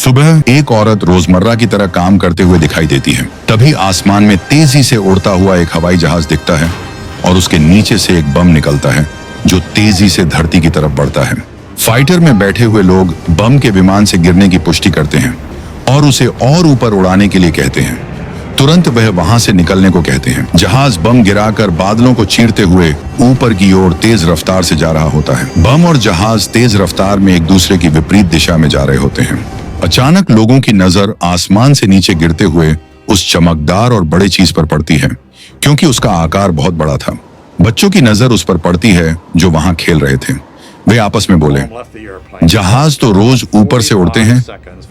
सुबह एक औरत रोजमर्रा की तरह काम करते हुए दिखाई देती है। तभी आसमान में तेजी से उड़ता हुआ एक हवाई जहाज दिखता है और उसके नीचे से एक बम निकलता है जो तेजी से धरती की तरफ बढ़ता है। फाइटर में बैठे हुए लोग बम के विमान से गिरने की पुष्टि करते हैं और उसे और ऊपर उड़ाने के लिए कहते हैं। तुरंत वह वहां से निकलने को कहते हैं। जहाज बम गिराकर बादलों को चीरते हुए ऊपर की ओर तेज रफ्तार से जा रहा होता है। बम और जहाज तेज रफ्तार में एक दूसरे की विपरीत दिशा में जा रहे होते हैं। अचानक लोगों की नजर आसमान से नीचे गिरते हुए उस चमकदार और बड़े चीज पर पड़ती है, क्योंकि उसका आकार बहुत बड़ा था। बच्चों की नजर उस पर पड़ती है जो वहां खेल रहे थे। वे आपस में बोले, जहाज तो रोज ऊपर से उड़ते हैं,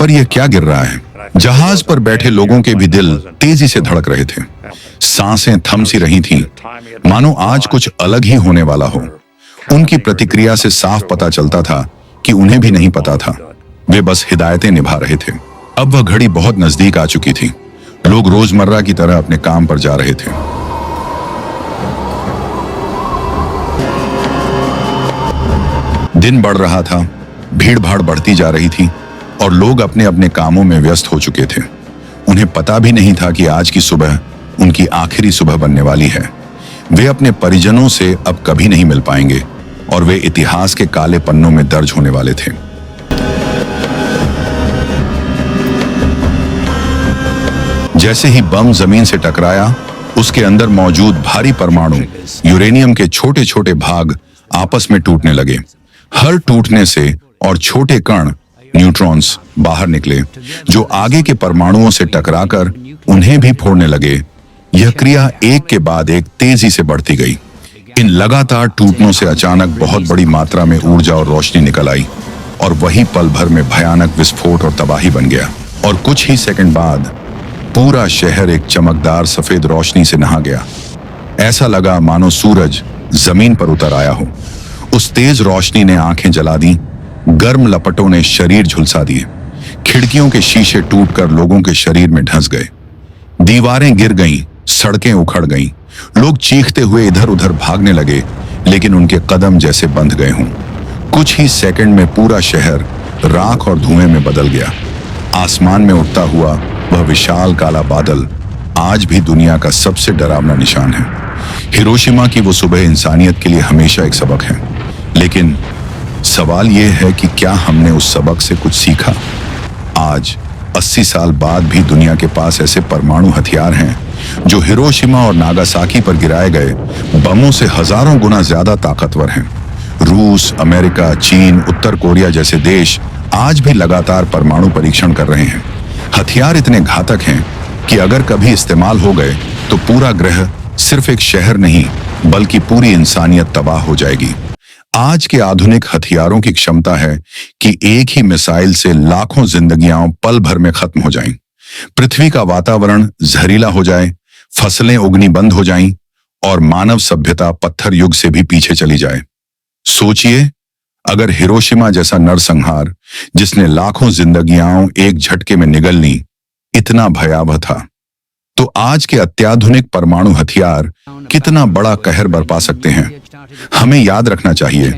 पर यह क्या गिर रहा है? जहाज पर बैठे लोगों के भी दिल तेजी से धड़क रहे थे। सांसें थम सी रही थीं, मानो आज कुछ अलग ही होने वाला हो। उनकी प्रतिक्रिया से साफ पता चलता था कि उन्हें भी नहीं पता था, वे बस हिदायतें निभा रहे थे। अब वह घड़ी बहुत नजदीक आ चुकी थी। लोग रोजमर्रा की तरह अपने काम पर जा रहे थे। दिन बढ़ रहा था, भीड़ भाड़ बढ़ती जा रही थी और लोग अपने अपने कामों में व्यस्त हो चुके थे। उन्हें पता भी नहीं था कि आज की सुबह उनकी आखिरी सुबह बनने वाली है। वे अपने परिजनों से अब कभी नहीं मिल पाएंगे और वे इतिहास के काले पन्नों में दर्ज होने वाले थे। जैसे ही बम जमीन से टकराया, उसके अंदर मौजूद भारी परमाणु यूरेनियम के छोटे छोटे भाग आपस में टूटने लगे। हर टूटने से और छोटे कण न्यूट्रॉन्स बाहर निकले, जो आगे के परमाणुओं से टकराकर उन्हें भी फोड़ने लगे। यह क्रिया एक के बाद एक तेजी से बढ़ती गई। इन लगातार टूटनों से अचानक बहुत बड़ी मात्रा में ऊर्जा और रोशनी निकल आई और वही पल भर में भयानक विस्फोट और तबाही बन गया। और कुछ ही सेकंड बाद पूरा शहर एक चमकदार सफेद रोशनी से नहा गया। ऐसा लगा मानो सूरज जमीन पर उतर आया हो। उस तेज रोशनी ने आंखें जला दी, गर्म लपटों ने शरीर झुलसा दिए। खिड़कियों के शीशे टूटकर लोगों के शरीर में धंस गए। दीवारें गिर गईं, सड़कें उखड़ गईं। लोग चीखते हुए इधर उधर भागने लगे, लेकिन उनके कदम जैसे बंध गए हों। कुछ ही सेकंड में पूरा शहर राख और धुएं में बदल गया। आसमान में उठता हुआ वह विशाल काला बादल आज भी दुनिया का सबसे डरावना निशान है। हिरोशिमा की वो सुबह इंसानियत के लिए हमेशा एक सबक है, लेकिन सवाल यह है कि क्या हमने उस सबक से कुछ सीखा? आज 80 साल बाद भी दुनिया के पास ऐसे परमाणु हथियार हैं जो हिरोशिमा और नागासाकी पर गिराए गए बमों से हजारों गुना ज्यादा ताकतवर हैं। रूस, अमेरिका, चीन, उत्तर कोरिया जैसे देश आज भी लगातार परमाणु परीक्षण कर रहे हैं। हथियार इतने घातक हैं कि अगर कभी इस्तेमाल हो गए तो पूरा ग्रह, सिर्फ एक शहर नहीं बल्कि पूरी इंसानियत तबाह हो जाएगी। आज के आधुनिक हथियारों की क्षमता है कि एक ही मिसाइल से लाखों जिंदगियां पल भर में खत्म हो जाएं। पृथ्वी का वातावरण जहरीला हो जाए, फसलें उगनी बंद हो जाएं और मानव सभ्यता पत्थर युग से भी पीछे चली जाए। सोचिए, अगर हिरोशिमा जैसा नरसंहार, जिसने लाखों जिंदगियां एक झटके में निगल ली, इतना भयावह था, तो आज के अत्याधुनिक परमाणु हथियार कितना बड़ा कहर बरपा सकते हैं। हमें याद रखना चाहिए,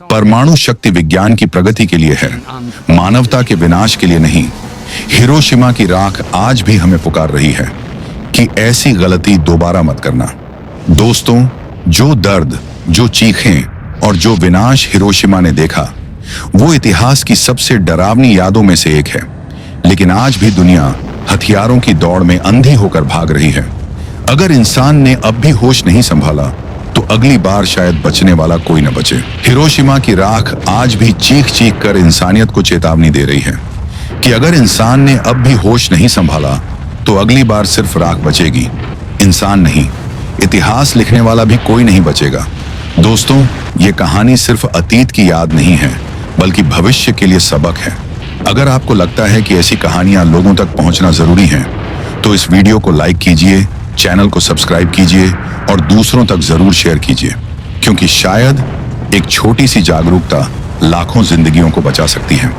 परमाणु शक्ति विज्ञान की प्रगति के लिए है, मानवता के विनाश के लिए नहीं। हिरोशिमा की राख आज भी हमें पुकार रही है कि ऐसी गलती दोबारा मत करना। दोस्तों, जो दर्द, जो चीखें और जो विनाश हिरोशिमा ने देखा, वो इतिहास की सबसे डरावनी यादों में से एक है। लेकिन आज भी दुनिया हथियारों की दौड़ में अंधी होकर भाग रही है। अगर इंसान ने अब भी होश नहीं संभाला तो अगली बार शायद बचने वाला कोई न बचे। हिरोशिमा की राख आज भी चीख चीख कर इंसानियत को चेतावनी दे रही है कि अगर इंसान ने अब भी होश नहीं संभाला तो अगली बार सिर्फ राख बचेगी, इंसान नहीं। इतिहास लिखने वाला भी कोई नहीं बचेगा। दोस्तों, ये कहानी सिर्फ अतीत की याद नहीं है बल्कि भविष्य के लिए सबक है। अगर आपको लगता है कि ऐसी कहानियां लोगों तक पहुंचना जरूरी है तो इस वीडियो को लाइक कीजिए, चैनल को सब्सक्राइब कीजिए और दूसरों तक जरूर शेयर कीजिए, क्योंकि शायद एक छोटी सी जागरूकता लाखों जिंदगियों को बचा सकती है।